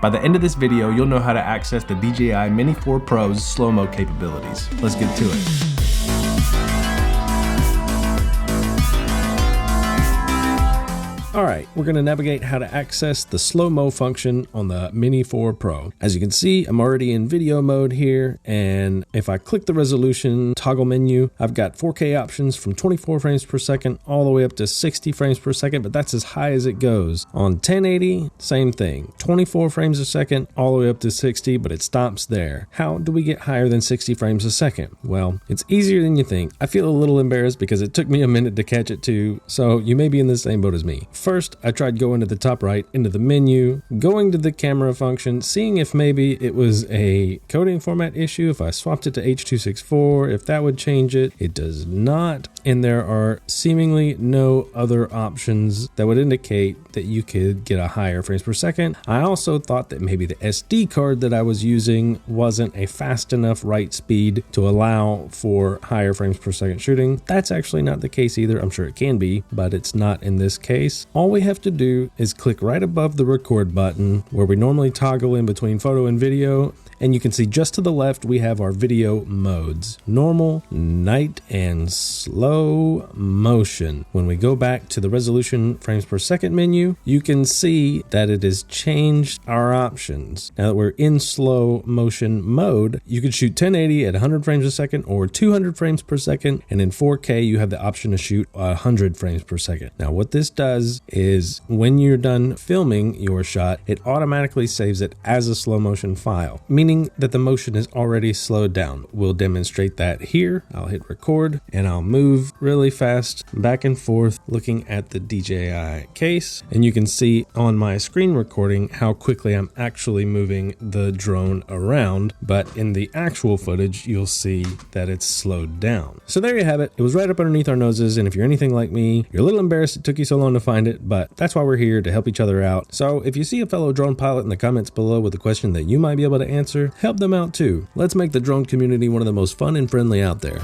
By the end of this video, you'll know how to access the DJI Mini 4 Pro's slow-mo capabilities. Let's get to it. Alright, we're going to navigate how to access the slow-mo function on the Mini 4 Pro. As you can see, I'm already in video mode here, and if I click the resolution toggle menu, I've got 4K options from 24 frames per second all the way up to 60 frames per second, but that's as high as it goes. On 1080, same thing. 24 frames a second all the way up to 60, but it stops there. How do we get higher than 60 frames a second? Well, it's easier than you think. I feel a little embarrassed because it took me a minute to catch it too, so you may be in the same boat as me. First, I tried going to the top right into the menu, going to the camera function, seeing if maybe it was a coding format issue, if I swapped it to H.264, if that would change it. It does not, and there are seemingly no other options that would indicate that you could get a higher frames per second. I also thought that maybe the SD card that I was using wasn't a fast enough write speed to allow for higher frames per second shooting. That's actually not the case either. I'm sure it can be, but it's not in this case. All we have to do is click right above the record button where we normally toggle in between photo and video, and you can see just to the left we have our video modes: normal, night, and slow motion. When we go back to the resolution frames per second menu, you can see that it has changed our options. Now that we're in slow motion mode, you can shoot 1080 at 100 frames a second or 200 frames per second, and in 4K you have the option to shoot 100 frames per second. Now what this does is when you're done filming your shot, it automatically saves it as a slow motion file, meaning that the motion is already slowed down. We'll demonstrate that here. I'll hit record and I'll move really fast back and forth looking at the DJI case, and you can see on my screen recording how quickly I'm actually moving the drone around, but in the actual footage you'll see that it's slowed down. So there you have it. It was right up underneath our noses, and if you're anything like me, you're a little embarrassed it took you so long to find it, but that's why we're here, to help each other out. So if you see a fellow drone pilot in the comments below with a question that you might be able to answer, help them out too. Let's make the drone community one of the most fun and friendly out there.